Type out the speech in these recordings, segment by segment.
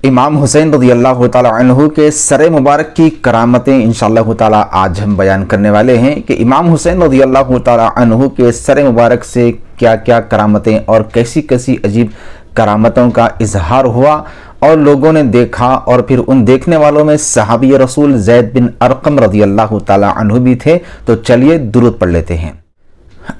इमाम हुसैन रज़ी अल्लाह ताला अन्हु के सर मुबारक की करामतें इंशाअल्लाह ताला आज हम बयान करने वाले हैं कि इमाम हुसैन रज़ी अल्लाह ताला अन्हु के सर मुबारक से क्या क्या करामतें और कैसी कैसी अजीब करामतों का इजहार हुआ और लोगों ने देखा, और फिर उन देखने वालों में सहाबी रसूल ज़ैद बिन अरक़म रज़ी अल्लाह ताला अन्हु भी थे। तो चलिए दुरूद पढ़ लेते हैं।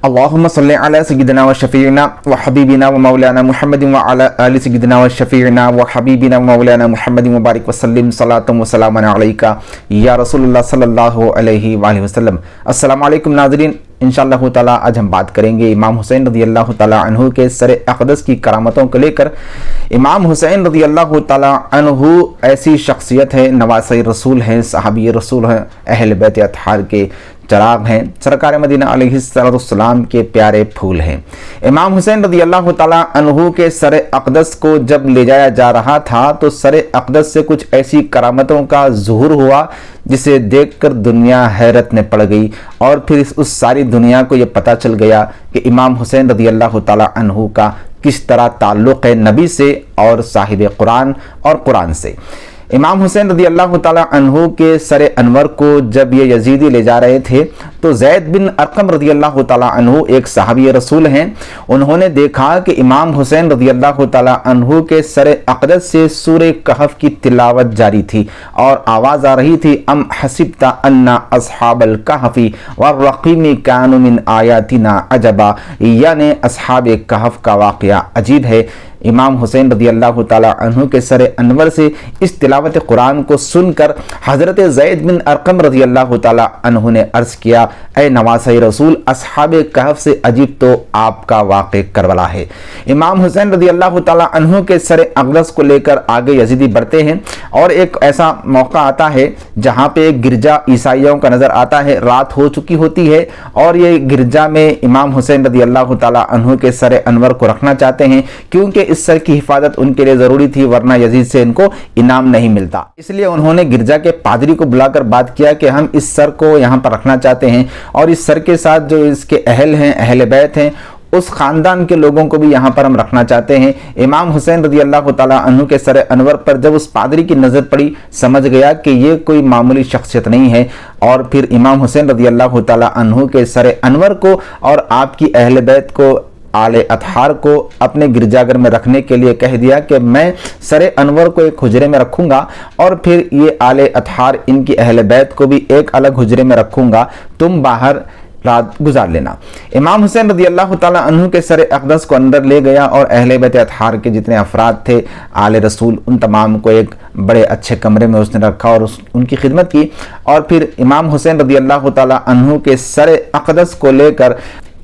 अल्लाहुम्मा सल्लि अला सय्यिदिना व शफ़ीइना व हबीबिना व मौलाना मुहम्मदिन व अला आलि सय्यिदिना व शफ़ीइना व हबीबिना व मौलाना मुहम्मदिन व बारिक व सल्लिम सलातन व सलामन अलैका या रसूलुल्लाह सल्लल्लाहु अलैहि वसल्लम। अस्सलामु अलैकुम नाज़रीन, इंशाअल्लाह ताला आज हम बात करेंगे इमाम हुसैन रज़ी अल्लाह ताला अन्हु के सर अक़दस की करामतों को लेकर। इमाम हुसैन रज़ी अल्लाह ताला अन्हु ऐसी शख्सियत है, नवासे रसूल हैं, सहाबी रसूल हैं, अहल बैत अतहार के चराग हैं, सरकार मदीना अलैहिस्सलाम के प्यारे फूल हैं। इमाम हुसैन रज़ी अल्लाह ताला अन्हु के सर अक़दस को जब ले जाया जा रहा था तो सर अक़दस से कुछ ऐसी करामतों का ज़ुहूर हुआ जिसे देखकर दुनिया हैरत में पड़ गई, और फिर उस सारी दुनिया को ये पता चल गया कि इमाम हुसैन रज़ी अल्लाह ताला अन्हु का किस तरह ताल्लुक़ है नबी से और साहिब कुरान और कुरान से। इमाम हुसैन रज़ी अल्लाह ताला अन्हु के सर अनवर को जब ये यजीदी ले जा रहे थे तो ज़ैद बिन अरक़म रज़ी अल्लाह ताला अन्हु एक सहाबी रसूल हैं। उन्होंने देखा कि इमाम हुसैन रज़ी अल्लाह ताला अन्हु के सर अक़दस से सूरे कहफ की तिलावत जारी थी और आवाज़ आ रही थी, अम हसिबता अन्ना अस्हाबल कहफ़ी वर्रक़ीमी कानू मिन आयातिना अजबा, यानी अस्हाब कहफ का वाक़या अजीब है। इमाम हुसैन रज़ी अल्लाह ताला अन्हु के सर अनवर से इस तिलावत कुरान को सुनकर हज़रत ज़ैद बिन अरक़म रज़ी अल्लाह ताला अन्हु ने अर्ज़ किया, ए नवासे रसूल, अस्हाब कहफ से अजीब तो आपका वाक़े करबला है। इमाम हुसैन रज़ी अल्लाह ताला अन्हु के सर अक़दस को लेकर आगे यजीदी बढ़ते हैं और एक ऐसा मौका आता है जहाँ पे एक गिरजा ईसाइयों का नज़र आता है। रात हो चुकी होती है और ये गिरजा में इमाम हुसैन रज़ी अल्लाह ताला अन्हु के सर अनवर को रखना चाहते हैं, क्योंकि इस सर की हिफाजत उनके लिए ज़रूरी थी, वरना यजीद से इनको इनाम नहीं मिलता। इसलिए उन्होंने गिरजा के पादरी को बुलाकर बात किया कि हम इस सर को यहाँ पर रखना चाहते हैं और इस सर के साथ जो इसके अहल हैं, अहल बैत हैं, उस ख़ानदान के लोगों को भी यहाँ पर हम रखना चाहते हैं। इमाम हुसैन रज़ी अल्लाह ताला अन्हु के सर अनवर पर जब उस पादरी की नज़र पड़ी, समझ गया कि ये कोई मामूली शख्सियत नहीं है, और फिर इमाम हुसैन रज़ी अल्लाह ताला अन्हु के सर अनवर को और आपकी अहल बैत को, आले अतहार को अपने गिरजाघर में रखने के लिए कह दिया कि मैं सर अनवर को एक हुजरे में रखूँगा और फिर ये आले अतहार, इनकी अहल बैत को भी एक अलग हुजरे में रखूँगा, तुम बाहर रात गुजार लेना। इमाम हुसैन रज़ी अल्लाह ताला अन्हु के सर अक़दस को अंदर ले गया और अहले बैत अतहार के जितने अफराद थे, आले रसूल, उन तमाम को एक बड़े अच्छे कमरे में उसने रखा और उनकी खिदमत की, और फिर इमाम हुसैन रज़ी अल्लाह ताला अन्हु के सर अक़दस को लेकर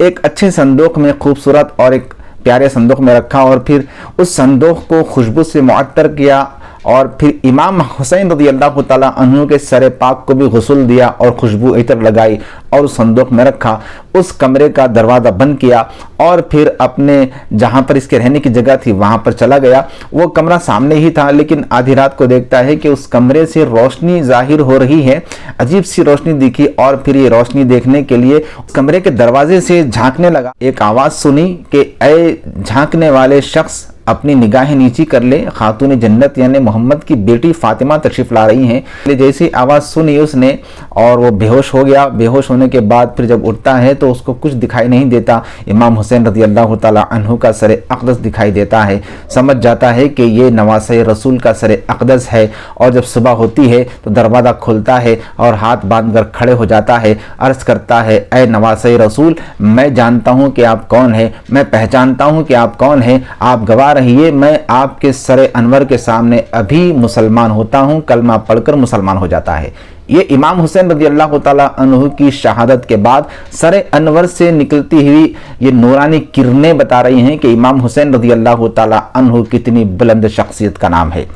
एक अच्छे संदूक में, खूबसूरत और एक प्यारे संदूक में रखा, और फिर उस संदूक को खुशबू से मुअत्तर किया, और फिर इमाम हुसैन रज़ी अल्लाह ताला अन्हु के सर पाक को भी गुस्ल दिया और खुशबू इतर लगाई और उस संदूक में रखा। उस कमरे का दरवाज़ा बंद किया और फिर अपने जहाँ पर इसके रहने की जगह थी वहाँ पर चला गया। वो कमरा सामने ही था, लेकिन आधी रात को देखता है कि उस कमरे से रोशनी जाहिर हो रही है, अजीब सी रोशनी दिखी, और फिर ये रोशनी देखने के लिए उस कमरे के दरवाजे से झांकने लगा। एक आवाज़ सुनी कि ऐ झांकने वाले शख्स, अपनी निगाहें नीची कर ले, खातून जन्नत यानी मोहम्मद की बेटी फातिमा तशरीफ ला रही हैं। जैसी आवाज़ सुनी उसने और वो बेहोश हो गया। बेहोश होने के बाद फिर जब उठता है तो उसको कुछ दिखाई नहीं देता, इमाम हुसैन रज़ी अल्लाह ताला अन्हु का सर अक़दस दिखाई देता है। समझ जाता है कि ये नवासे रसूल का सर अक़दस है, और जब सुबह होती है तो दरवाज़ा खुलता है और हाथ बांधकर खड़े हो जाता है, अर्ज़ करता है, ए नवासे रसूल, मैं जानता हूँ कि आप कौन है, मैं पहचानता हूँ कि आप कौन है, आप गवाह रहिए, मैं आपके सर अनवर के सामने अभी मुसलमान होता हूँ। कलमा पढ़कर मुसलमान हो जाता है। ये इमाम हुसैन रज़ी अल्लाह ताला अन्हु की शहादत के बाद सर अनवर से निकलती हुई ये नूरानी किरणें बता रही हैं कि इमाम हुसैन रज़ी अल्लाह ताला अन्हु कितनी बुलंद शख्सियत का नाम है।